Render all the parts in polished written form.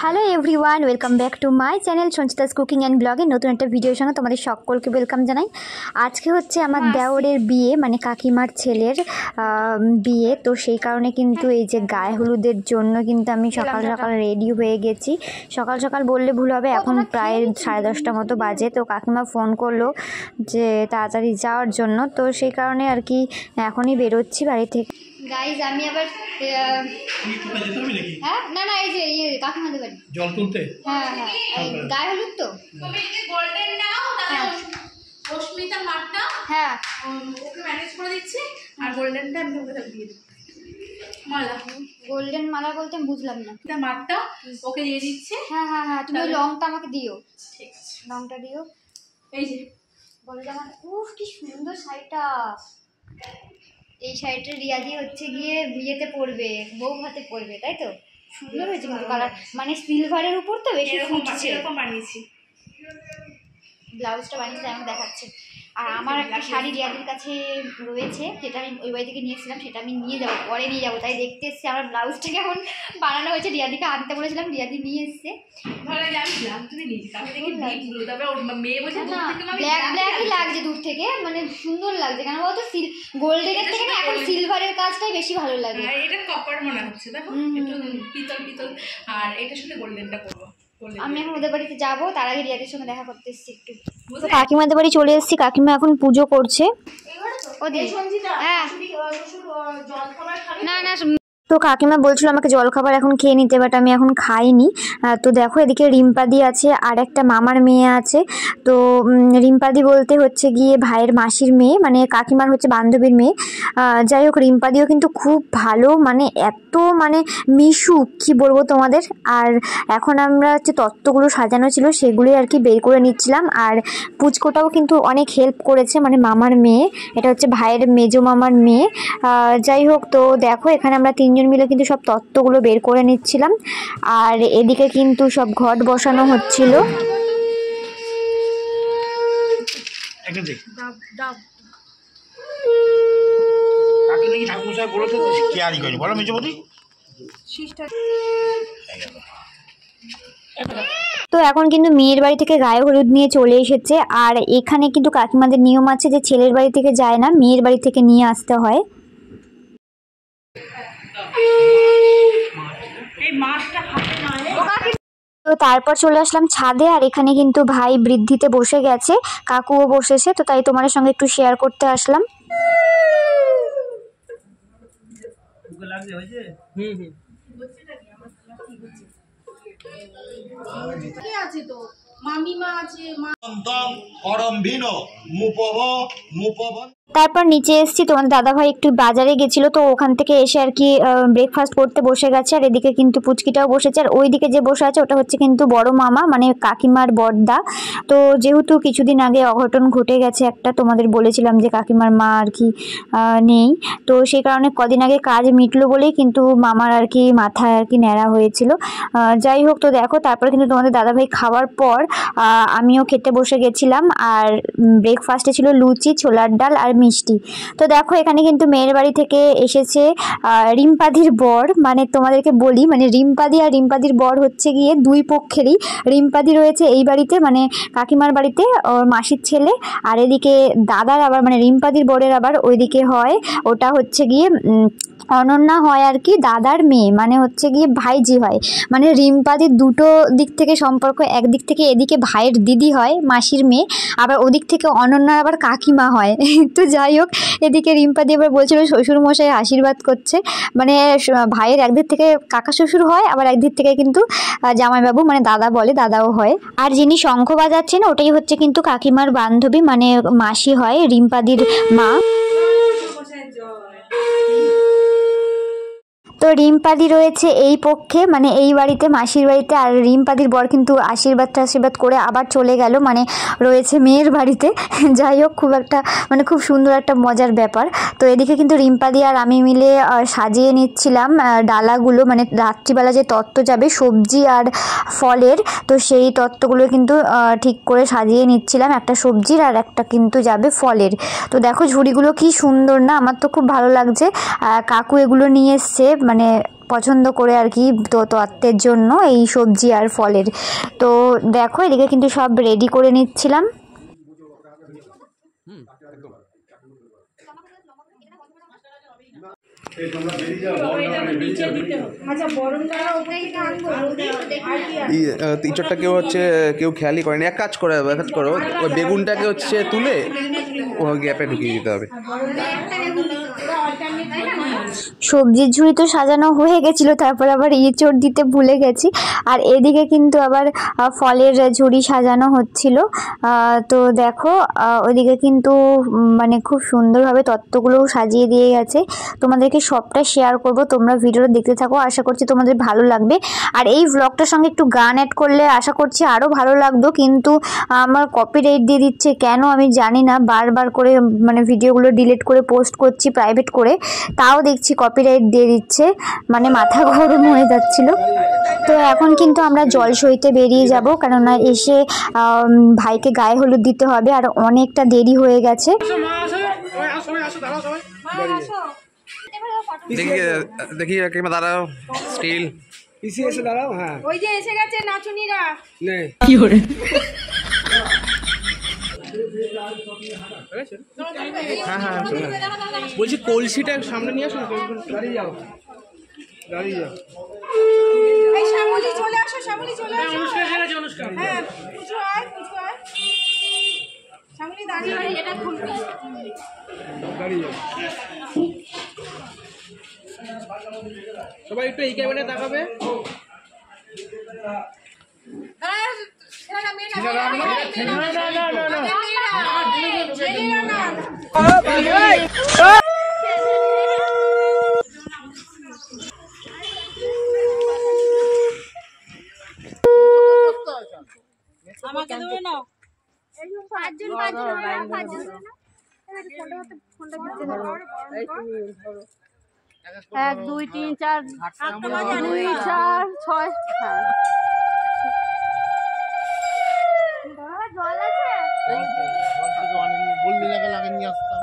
Hello everyone, welcome back to my channel Sanchita's cooking and ব্লগে নতুন একটা ভিডিওর সঙ্গে তোমাদের সকলকে ওয়েলকাম জানাই। আজকে হচ্ছে আমার দেওরের বিয়ে, মানে কাকিমার ছেলের বিয়ে। তো সেই কারণে কিন্তু এই যে গায়ে হলুদের জন্য কিন্তু আমি সকাল সকাল রেডি হয়ে গেছি। সকাল সকাল বললে ভুল হবে, এখন প্রায় 10:30 মতো বাজে। তো কাকিমা ফোন করলো যে তাড়াতাড়ি যাওয়ার জন্য, তো সেই কারণে আর কি এখনই বেরোচ্ছি বাড়ি থেকে। গাইজ আমি আবার হ্যাঁ না এই যে কাকিমাদের বাড়ি জল তুলতে, হ্যাঁ গায়ে হলুদ তো গোল্ডেন নাও, রশ্মিতার মাঠটা হ্যাঁ ওকে ম্যানেজ করে দিচ্ছি, আর গোল্ডেনটা আমি ওকে দিয়ে দিই। মালা, গোল্ডেন মালা বলতে আমি বুঝলাম না। এটা মাঠটা ওকে দিয়ে দিচ্ছি। হ্যাঁ তুমি লংটা আমাকে দিও। ঠিক আছে, লংটা দিও। এই যে বলে আমার উফ কি সুন্দর শাড়িটা। এই শাড়িটা রিয়াদি হচ্ছে গিয়ে বিয়েতে পরবে, বউ ভাতে পরবে, তাই তো? সুন্দর হয়েছে কিন্তু কালার, মানে সিলভারের উপর তো বেশি ফুটছে। এরকম বানিয়েছি, ব্লাউজটা বানিয়েছি আমি দেখাচ্ছি। আর আমার একটা শাড়ি রিয়াদির কাছে রয়েছে, যেটা আমি ওই বাড়ি থেকে নিয়েছিলাম, সেটা আমি নিয়ে যাবো, পরে নিয়ে যাবো। তাই দেখতে এসছি আমার ব্লাউজটা কেমন বানানো হয়েছে। রিয়াদিকে আনতে বলেছিলাম, রিয়াদি নিয়ে এসছে। ব্ল্যাকই লাগছে দূর থেকে, মানে সুন্দর লাগছে। কেন বলতো গোল্ডেনের থেকে না এখন সিলভারের কাজটাই বেশি ভালো লাগে। এটা কপার মনে হচ্ছে, দেখো একটু পিতল পিতল, আর এটার সাথে গোল্ডেনটা করবো। আমি এখন ওদের বাড়িতে যাবো, তার আগে রিয়াদের সঙ্গে দেখা করতে এসেছি একটু। তো কাকিমাদের বাড়ি চলে এসেছি, কাকিমা এখন পুজো করছে। হ্যাঁ না তো কাকিমা বলছিল আমাকে জলখাবার এখন খেয়ে নিতে, বাট আমি এখন খাইনি। তো দেখো এদিকে রিম্পাদি আছে, আর একটা মামার মেয়ে আছে। তো রিম্পাদি বলতে হচ্ছে গিয়ে ভাইয়ের মাসির মেয়ে, মানে কাকিমার হচ্ছে বান্ধবীর মেয়ে। যাই হোক রিম্পাদিও কিন্তু খুব ভালো, মানে এত মানে মিশুক কি বলবো তোমাদের। আর এখন আমরা হচ্ছে তত্ত্বগুলো সাজানো ছিল, সেগুলোই আর কি বের করে নিচ্ছিলাম। আর পুচকোটাও কিন্তু অনেক হেল্প করেছে, মানে মামার মেয়ে, এটা হচ্ছে ভাইয়ের মেজো মামার মেয়ে। যাই হোক, তো দেখো এখানে আমরা তিনজন মিলে কিন্তু সব তত্ত্বগুলো বের করে নিচ্ছিলাম। আর এদিকে কিন্তু সব ঘট বসানো হচ্ছিল। তো এখন কিন্তু মেয়ের বাড়ি থেকে গায়ে হলুদ নিয়ে চলে এসেছে। আর এখানে কিন্তু কাকিমাদের নিয়ম আছে যে ছেলের বাড়ি থেকে যায় না, মেয়ের বাড়ি থেকে নিয়ে আসতে হয়। তো তারপর চলে আসলাম ছাদে, আর এখানে কিন্তু ভাই বৃদ্ধিতে বসে গেছে, কাকুও বসেছে। তো তাই তোমাদের সঙ্গে একটু শেয়ার করতে আসলাম। তারপর নিচে এসেছি, তোমাদের দাদাভাই একটু বাজারে গেছিল, তো ওখান থেকে এসে আর কি ব্রেকফাস্ট করতে বসে গেছে। আর এদিকে কিন্তু পুচকিটাও বসেছে, আর ওইদিকে যে বসে আছে ওটা হচ্ছে কিন্তু বড় মামা, মানে কাকিমার বড়দা। তো যেহেতু কিছুদিন আগে অঘটন ঘটে গেছে একটা, তোমাদের বলেছিলাম যে কাকিমার মা আর কি নেই, তো সেই কারণে কদিন আগে কাজ মিটলো বলেই কিন্তু মামার আর কি মাথায় আর কি ন্যাড়া হয়েছিল। যাই হোক, তো দেখো তারপরে কিন্তু তোমাদের দাদাভাই খাওয়ার পর আমিও খেতে বসে গেছিলাম। আর ব্রেকফাস্টে ছিল লুচি, ছোলার ডাল আর মিষ্টি। তো দেখো এখানে কিন্তু মেয়ের বাড়ি থেকে এসেছে রিম্পাদির বর, মানে তোমাদেরকে বলি, মানে রিম্পাদি আর রিম্পাদির বর হচ্ছে গিয়ে দুই পক্ষেরই। রিম্পাদি রয়েছে এই বাড়িতে, মানে কাকিমার বাড়িতে, ওর মাসির ছেলে। আর এদিকে দাদার আবার, মানে রিম্পাদির বরের আবার ওইদিকে হয়, ওটা হচ্ছে গিয়ে অনন্যা হয় আর কি, দাদার মেয়ে, মানে হচ্ছে গিয়ে ভাইজি হয়। মানে রিম্পাদির দুটো দিক থেকে সম্পর্ক, একদিক থেকে এদিকে ভাইয়ের দিদি হয় মাসির মেয়ে, আবার ওদিক থেকে অনন্যার আবার কাকিমা হয়। তো যাই হোক, এদিকে রিম্পাদি এবার বলছিল শ্বশুরমশাই আশীর্বাদ করছে, মানে ভাইয়ের একদিক থেকে কাকা শ্বশুর হয়, আবার একদিক থেকে কিন্তু জামাইবাবু, মানে দাদা বলে, দাদাও হয়। আর যিনি শঙ্খ বাজাচ্ছেন ওটাই হচ্ছে কিন্তু কাকিমার বান্ধবী, মানে মাসি হয়, রিম্পাদির মা। তো রিম্পাদি রয়েছে এই পক্ষে, মানে এই বাড়িতে, মাসির বাড়িতে, আর রিম্পাদির বর কিন্তু আশীর্বাদ করে আবার চলে গেল, মানে রয়েছে মেয়ের বাড়িতে। যাই হোক, খুব সুন্দর একটা মজার ব্যাপার। তো এদিকে কিন্তু রিম্পাদি আর আমি মিলে সাজিয়ে নিচ্ছিলাম ডালাগুলো, মানে রাত্রিবেলা যে তত্ত্ব যাবে সবজি আর ফলের, তো সেই তত্ত্বগুলো কিন্তু ঠিক করে সাজিয়ে নিচ্ছিলাম, একটা সবজির আর একটা কিন্তু যাবে ফলের। তো দেখো ঝুড়িগুলো কি সুন্দর না, আমার তো খুব ভালো লাগছে। কাকু এগুলো নিয়ে এসছে, মানে পছন্দ করে আর কি, তো তত্ত্বের জন্য এই সবজি আর ফলের। তো দেখো এদিকে কিন্তু সব রেডি করে নিচ্ছিলাম। ইঁচড়টা কেউ খেয়ালই করেনি। এক কাজ করো, ওই বেগুনটাকে তুলে ও গ্যাপে ঢুকিয়ে দিতে হবে। সবজির ঝুড়ি তো সাজানো হয়ে গেছিল, তারপর আবার ইঁচড় দিতে ভুলে গেছি। আর এদিকে কিন্তু আবার ফলের ঝুড়ি সাজানো হচ্ছিল। তো দেখো ওইদিকে কিন্তু মানে খুব সুন্দরভাবে তত্ত্বগুলো সাজিয়ে দিয়ে গেছে। তোমাদেরকে সবটা শেয়ার করব, তোমরা ভিডিওটা দেখতে থাকো, আশা করছি তোমাদের ভালো লাগবে। আর এই ব্লগটার সঙ্গে একটু গান অ্যাড করলে আশা করছি আরও ভালো লাগতো, কিন্তু আমার কপিরাইট দিয়ে দিচ্ছে কেন আমি জানি না। বারবার করে মানে ভিডিওগুলো ডিলিট করে পোস্ট করছি প্রাইভেট করে, তাও দেখছি কপিরাইট দিয়ে দিচ্ছে, মানে মাথা গরম হয়ে যাচ্ছিল। তো এখন কিন্তু আমরা জল সইতে বেরিয়ে যাব, কেননা এসে ভাইকে গায়ে হলুদ দিতে হবে, আর অনেকটা দেরি হয়ে গেছে। দেখি দাঁড়াও, স্টিল পিছিয়ে এসে দাঁড়াও। হ্যাঁ, ওই যে এসে গেছে নাচুনিরা। কি করে হ্যাঁ বলছি, কলসিটা সামনে নিয়ে আসো। দাঁড়িয়ে যাও। এই শ্যামলী চলে আসো, শ্যামলী চলে আসো। অনুষ্ঠান হ্যাঁ, পুজো আয়। শ্যামলী দাঁড়িয়ে, এটা খুলবি। দাঁড়িয়ে যাও সবাই, একটু এই ক্যামেরা তাকাবে। আমাকে দেবে না, 1 2 3 4 2 4 6 জল আছে, বললি লাগে নিয়ে আসতাম।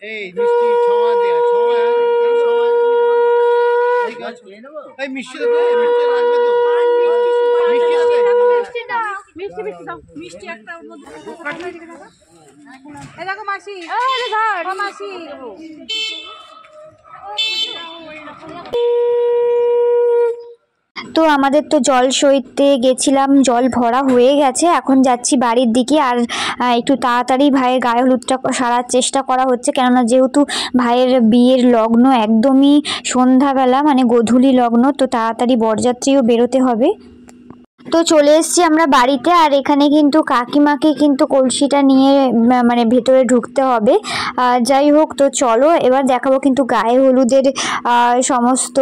এই মিষ্টি ছোঁয়া দেয়া, এই মিষ্টি তো মিষ্টি লাগবে তো, মিষ্টি একটা ওর মধ্যে। এই দেখো মাসি, আরে ধর মাসি। তো আমাদের তো জল সইতে গেছিলাম, জল ভরা হয়ে গেছে, এখন যাচ্ছি বাড়ির দিকে। আর একটু তাড়াতাড়ি ভাইয়ের গায়ে হলুদটা সারার চেষ্টা করা হচ্ছে, কেননা যেহেতু ভাইয়ের বিয়ের লগ্ন একদমই সন্ধ্যাবেলা, মানে গোধূলি লগ্ন, তো তাড়াতাড়ি বরযাত্রীও বেরোতে হবে। তো চলে এসেছি আমরা বাড়িতে, আর এখানে কিন্তু কাকিমাকে কিন্তু কলসিটা নিয়ে মানে ভেতরে ঢুকতে হবে। যাই হোক, তো চলো এবার দেখাবো কিন্তু গায়ে হলুদের সমস্ত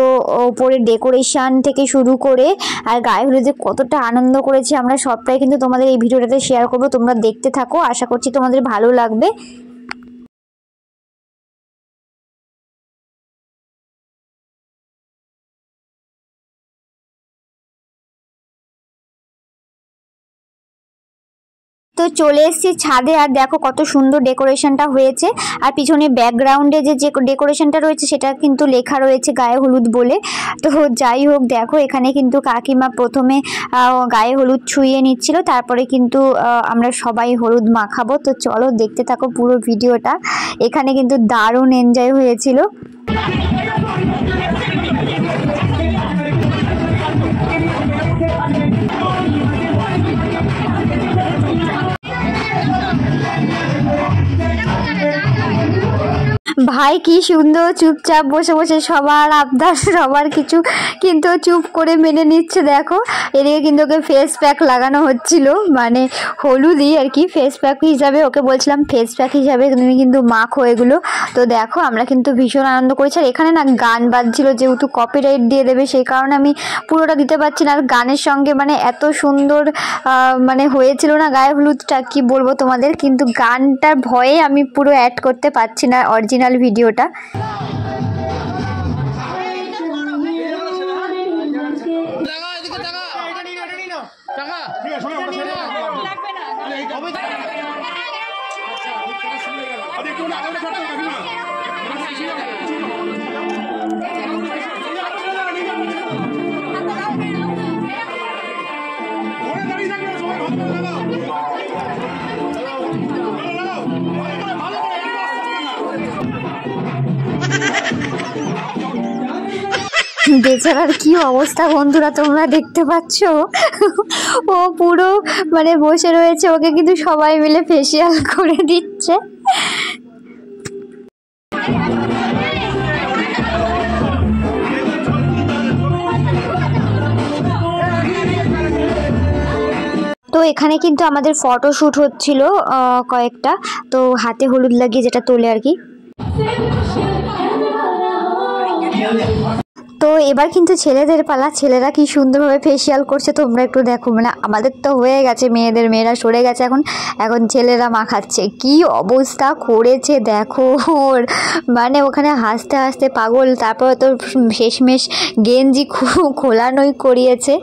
ওপরে ডেকোরেশন থেকে শুরু করে, আর গায়ে হলুদে কতটা আনন্দ করেছি আমরা সবটাই কিন্তু তোমাদের এই ভিডিওটাতে শেয়ার করবো। তোমরা দেখতে থাকো, আশা করছি তোমাদের ভালো লাগবে। তো চলে এসেছি ছাদে, আর দেখো কত সুন্দর ডেকোরেশনটা হয়েছে। আর পিছনে ব্যাকগ্রাউন্ডে যে ডেকোরেশনটা রয়েছে সেটা কিন্তু লেখা রয়েছে গায়ে হলুদ বলে। তো যাই হোক, দেখো এখানে কিন্তু কাকিমা প্রথমে গায়ে হলুদ ছুঁয়ে নিচ্ছিল, তারপরে কিন্তু আমরা সবাই হলুদ মাখাবো। তো চলো দেখতে থাকো পুরো ভিডিওটা, এখানে কিন্তু দারুণ এনজয় হয়েছিল। ভাই কি সুন্দর চুপচাপ বসে বসে সবার আবদার সবার কিছু কিন্তু চুপ করে মেনে নিচ্ছে। দেখো এদিকে কিন্তু ওকে ফেস প্যাক লাগানো হচ্ছিল, মানে হলুদই আর কি, ফেস প্যাক হিসাবে ওকে বলছিলাম ফেস প্যাক হিসাবে তুমি কিন্তু মাখো এগুলো। তো দেখো আমরা কিন্তু ভীষণ আনন্দ করেছি। আর এখানে না গান বাজছিল, যেহেতু কপিরাইট দিয়ে দেবে সেই কারণে আমি পুরোটা দিতে পারছি না। আর গানের সঙ্গে মানে এত সুন্দর মানে হয়েছিল না গায়ে হলুদটা, কি বলবো তোমাদের, কিন্তু গানটার ভয়ে আমি পুরো অ্যাড করতে পারছি না অরিজিনাল ভিডিওটা। বেচারার কি অবস্থা বন্ধুরা তোমরা দেখতে পাচ্ছ, ও পুরো মানে বসে রয়েছে, ওকে কিন্তু সবাই মিলে ফেসিয়াল করে দিচ্ছে। তো এখানে কিন্তু আমাদের ফটোশ্যুট হচ্ছিল কয়েকটা, তো হাতে হলুদ লাগিয়ে যেটা তোলে আর কি। তো এবার কিন্তু ছেলেদের পালা, ছেলেরা কি সুন্দরভাবে ফেসিয়াল করছে তোমরা একটু দেখো। মানে আমাদের তো হয়ে গেছে, মেয়েরা সরে গেছে, এখন ছেলেরা মাখাচ্ছে। কি অবস্থা করেছে দেখো ওর, মানে ওখানে হাসতে হাসতে পাগল। তারপরে তো শেষমেশ গেঞ্জি খোলানোই করিয়েছে।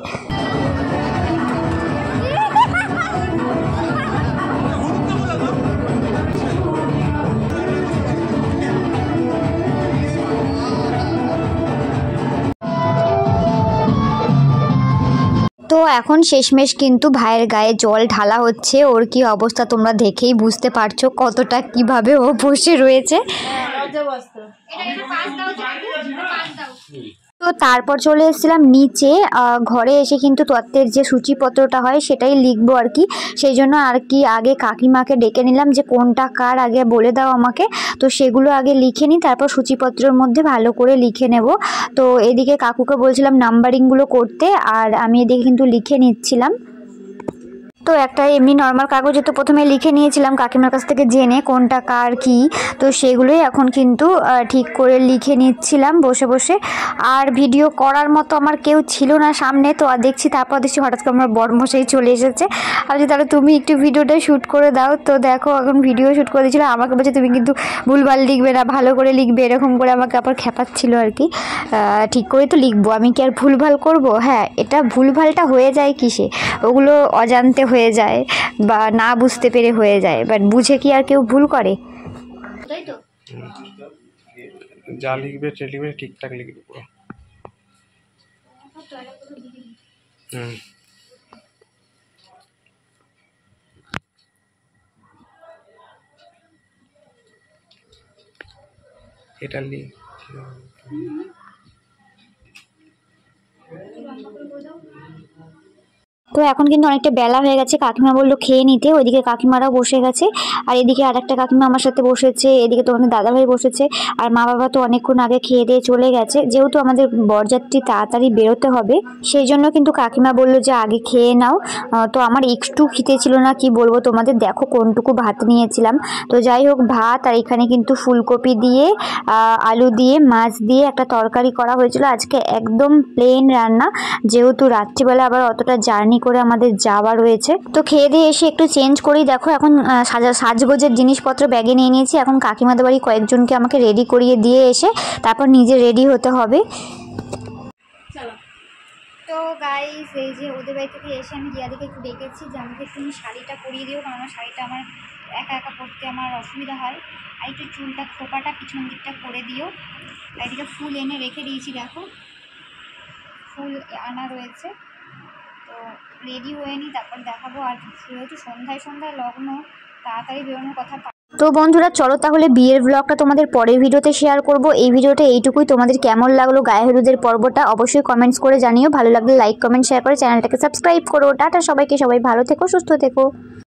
তো এখন শেষমেশ কিন্তু ভাইয়ের গায়ে জল ঢালা হচ্ছে। ওর কি অবস্থা তোমরা দেখেই বুঝতে পারছো কতটা কিভাবে ও বসে রয়েছে। তো তারপর চলে এসেছিলাম নিচে, ঘরে এসে কিন্তু তত্ত্বের যে সূচিপত্রটা হয় সেটাই লিখবো আর কি। সেই জন্য আর কি আগে কাকিমাকে ডেকে নিলাম যে কোনটা কার আগে বলে দাও আমাকে, তো সেগুলো আগে লিখে নিই, তারপর সূচিপত্রের মধ্যে ভালো করে লিখে নেব। তো এদিকে কাকুকে বলছিলাম নাম্বারিংগুলো করতে, আর আমি এদিকে কিন্তু লিখে নিচ্ছিলাম। তো একটা এমনি নর্মাল কাগজে তো প্রথমে লিখে নিয়েছিলাম কাকিমার কাছ থেকে জেনে কোনটা কার কি, তো সেগুলোই এখন কিন্তু ঠিক করে লিখে নিচ্ছিলাম বসে বসে। আর ভিডিও করার মতো আমার কেউ ছিল না সামনে, তো আর তারপর দেখছি হঠাৎ করে আমার বড়মশাই চলে এসেছে। আর তাহলে তুমি একটু ভিডিওটা শ্যুট করে দাও। তো দেখো এখন ভিডিও শ্যুট করে দিয়েছিল, আমাকে বলছে তুমি কিন্তু ভুলভাল লিখবে না, ভালো করে লিখবে, এরকম করে আমাকে আবার খেপাচ্ছিল আর কি। ঠিক করে তো লিখবো, আমি কি আর ভুলভাল করব? হ্যাঁ, এটা ভুলভালটা হয়ে যায় কিসে, ওগুলো অজান্তে হয়ে যায় বা না বুঝতে পেরে হয়ে যায়, বাট বুঝে কি আর কেউ ভুল করে? তাই তো, যা লিখবে ঠিকঠাক লিখবে পুরো। এটা লিখ। তো এখন কিন্তু অনেকটা বেলা হয়ে গেছে, কাকিমা বললো খেয়ে নিতে, ওইদিকে কাকিমারাও বসে গেছে। আর এদিকে আরেকটা কাকিমা আমার সাথে বসেছে, এদিকে তোমাদের দাদাভাই বসেছে, আর মা বাবা তো অনেকক্ষণ আগে খেয়ে দিয়ে চলে গেছে। যেহেতু আমাদের বরযাত্রী তাড়াতাড়ি বেরোতে হবে সেই জন্য কিন্তু কাকিমা বললো যে আগে খেয়ে নাও। তো আমার একটু খেতে ছিল না, কি বলবো তোমাদের, দেখো কোনটুকু ভাত নিয়েছিলাম। তো যাই হোক, ভাত আর এখানে কিন্তু ফুলকপি দিয়ে আলু দিয়ে মাছ দিয়ে একটা তরকারি করা হয়েছিল। আজকে একদম প্লেন রান্না, যেহেতু রাত্রিবেলা আবার অতটা জার্নি করে আমাদের যাওয়া রয়েছে। তো খেয়ে দিয়ে এসে একটু চেঞ্জ করি, দেখো এখন সাজগোজের জিনিসপত্র ব্যাগে নিয়ে নিয়েছি। এখন কাকিমাদের বাড়ি কয়েকজনকে আমাকে রেডি করিয়ে দিয়ে এসে তারপর নিজে রেডি হতে হবে। তো গাইস, এই যে ওদের বাড়ি থেকে এসে আমি রিয়াদিকে একটু ডেকেছি যে আমাকে একটু শাড়িটা পরিয়ে দিও, কারণ শাড়িটা আমার একা একা পরতে আমার অসুবিধা হয়। আর একটু চুলটা খোপাটা পিছন দিকটা করে দিও। এদিকে ফুল এনে রেখে দিয়েছি, দেখো ফুল আনা রয়েছে। তো রেডি হয়ে নিই, তারপর দেখাবো। আর যেহেতু সন্ধ্যায় লগ্ন, তাড়াতাড়ি বেরোনোর কথা। তো বন্ধুরা চলো তাহলে বিয়ের ব্লগটা তোমাদের পরের ভিডিওতে শেয়ার করব। এই ভিডিওটা এইটুকুই। তোমাদের কেমন লাগলো গায়ে হলুদের পর্বটা অবশ্যই কমেন্টস করে জানিও। ভালো লাগলে লাইক কমেন্ট শেয়ার করে চ্যানেলটাকে সাবস্ক্রাইব করো। টাটা সবাইকে, সবাই ভালো থেকো, সুস্থ থেকো।